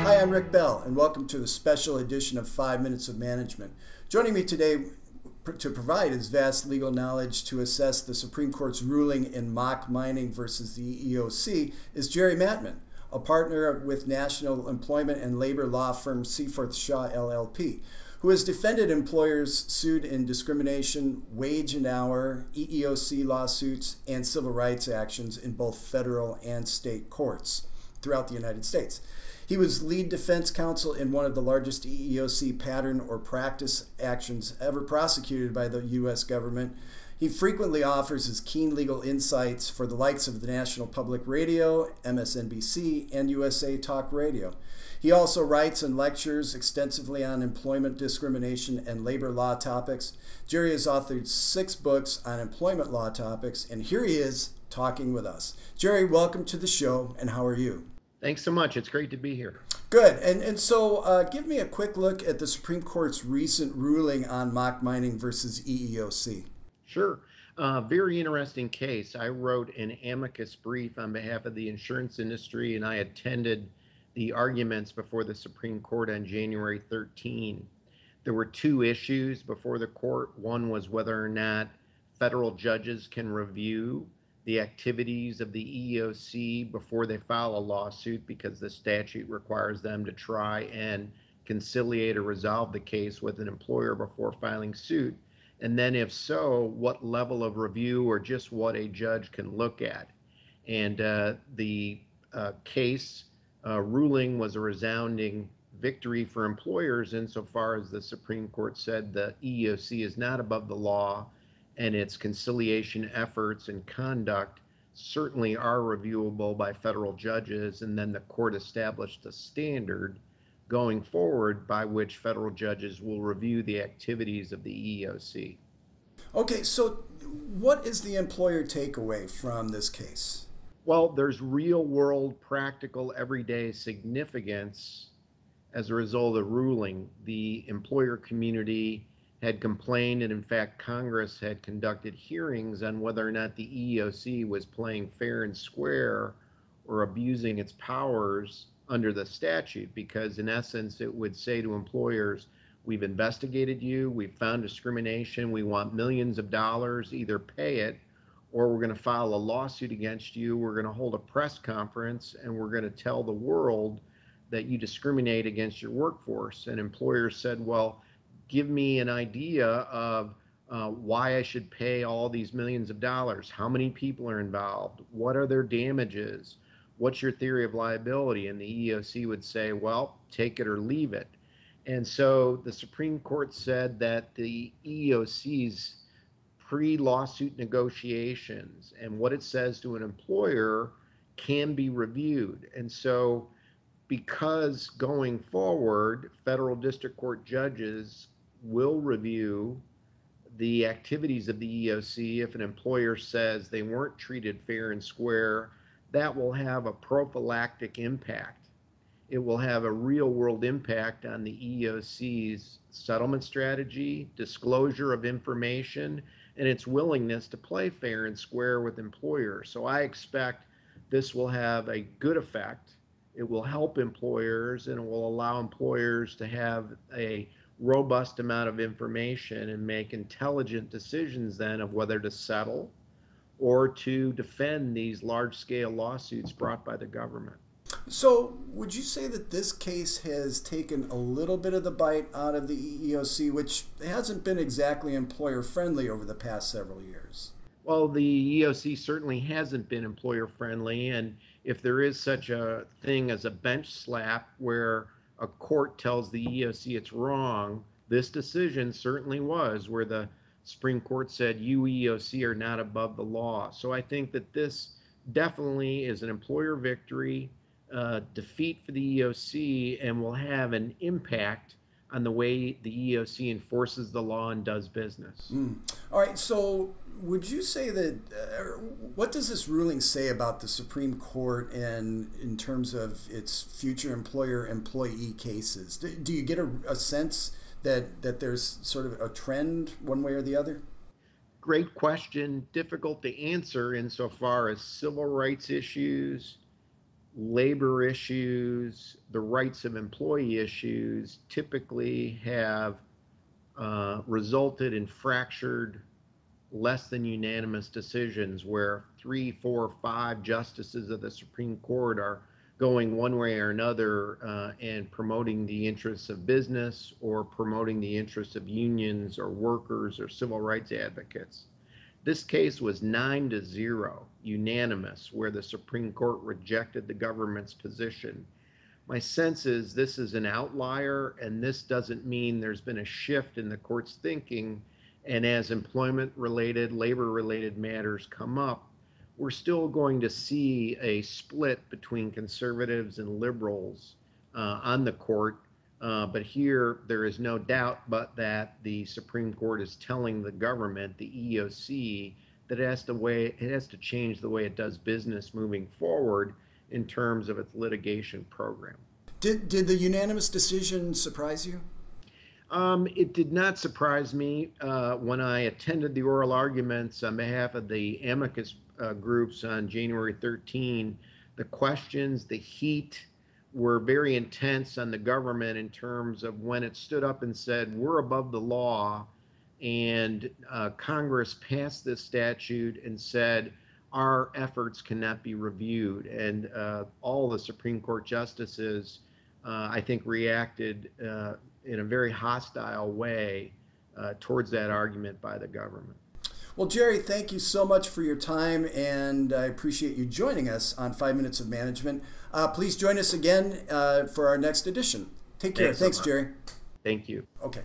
Hi, I'm Rick Bell, and welcome to the special edition of 5 Minutes of Management. Joining me today to provide his vast legal knowledge to assess the Supreme Court's ruling in Mach Mining versus the EEOC is Gerald Maatman, a partner with national employment and labor law firm Seaforth Shaw LLP, who has defended employers sued in discrimination, wage and hour, EEOC lawsuits, and civil rights actions in both federal and state courts throughout the United States. He was lead defense counsel in one of the largest EEOC pattern or practice actions ever prosecuted by the U.S. government. He frequently offers his keen legal insights for the likes of the National Public Radio, MSNBC, and USA Talk Radio. He also writes and lectures extensively on employment discrimination and labor law topics. Jerry has authored 6 books on employment law topics, and here he is talking with us. Jerry, welcome to the show, and how are you? Thanks so much. It's great to be here. Good. And so give me a quick look at the Supreme Court's recent ruling on Mach Mining versus EEOC. Sure. Very interesting case. I wrote an amicus brief on behalf of the insurance industry, and I attended the arguments before the Supreme Court on January 13. There were 2 issues before the court. One was whether or not federal judges can review the activities of the EEOC before they file a lawsuit, because the statute requires them to try and conciliate or resolve the case with an employer before filing suit. And then if so, what level of review or just what a judge can look at. And the case ruling was a resounding victory for employers insofar as the Supreme Court said the EEOC is not above the law, and its conciliation efforts and conduct certainly are reviewable by federal judges. And then the court established a standard going forward by which federal judges will review the activities of the EEOC. Okay, so what is the employer takeaway from this case? Well, there's real world, practical, everyday significance as a result of the ruling. The employer community had complained, and in fact, Congress had conducted hearings on whether or not the EEOC was playing fair and square or abusing its powers under the statute, because in essence, it would say to employers, we've investigated you, we've found discrimination, we want millions of dollars, either pay it, or we're going to file a lawsuit against you, we're going to hold a press conference, and we're going to tell the world that you discriminate against your workforce. And employers said, well, give me an idea of why I should pay all these millions of dollars. How many people are involved? What are their damages? What's your theory of liability? And the EEOC would say, well, take it or leave it. And so the Supreme Court said that the EEOC's pre-lawsuit negotiations and what it says to an employer can be reviewed. And so because going forward, federal district court judges will review the activities of the EEOC. If an employer says they weren't treated fair and square, that will have a prophylactic impact. It will have a real world impact on the EEOC's settlement strategy, disclosure of information, and its willingness to play fair and square with employers. So I expect this will have a good effect. It will help employers, and it will allow employers to have a robust amount of information and make intelligent decisions then of whether to settle or to defend these large-scale lawsuits brought by the government. So would you say that this case has taken a little bit of the bite out of the EEOC, which hasn't been exactly employer-friendly over the past several years? Well, the EEOC certainly hasn't been employer-friendly, and if there is such a thing as a bench slap where a court tells the EEOC it's wrong, this decision certainly was, where the Supreme Court said you EEOC are not above the law. So I think that this definitely is an employer victory, defeat for the EEOC, and will have an impact on the way the EEOC enforces the law and does business. All right, so would you say that, what does this ruling say about the Supreme Court and in terms of its future employer-employee cases? Do you get a sense that there's sort of a trend one way or the other? Great question. Difficult to answer insofar as civil rights issues, labor issues, the rights of employee issues typically have resulted in fractured, less than unanimous decisions where 3, 4, 5 justices of the Supreme Court are going one way or another and promoting the interests of business or promoting the interests of unions or workers or civil rights advocates. This case was 9-0 unanimous, where the Supreme Court rejected the government's position. My sense is this is an outlier, and this doesn't mean there's been a shift in the court's thinking. And as employment-related, labor-related matters come up, we're still going to see a split between conservatives and liberals on the court. But here, there is no doubt but that the Supreme Court is telling the government, the EEOC, that it has to change the way it does business moving forward in terms of its litigation program. Did the unanimous decision surprise you? It did not surprise me. When I attended the oral arguments on behalf of the amicus groups on January 13, the questions, the heat were very intense on the government in terms of when it stood up and said, we're above the law, and Congress passed this statute and said, our efforts cannot be reviewed. And all the Supreme Court justices, I think, reacted in a very hostile way towards that argument by the government. Well, Jerry, thank you so much for your time, and I appreciate you joining us on 5 Minutes of Management. Please join us again for our next edition. Take care. Thanks, Jerry. Thank you. Okay.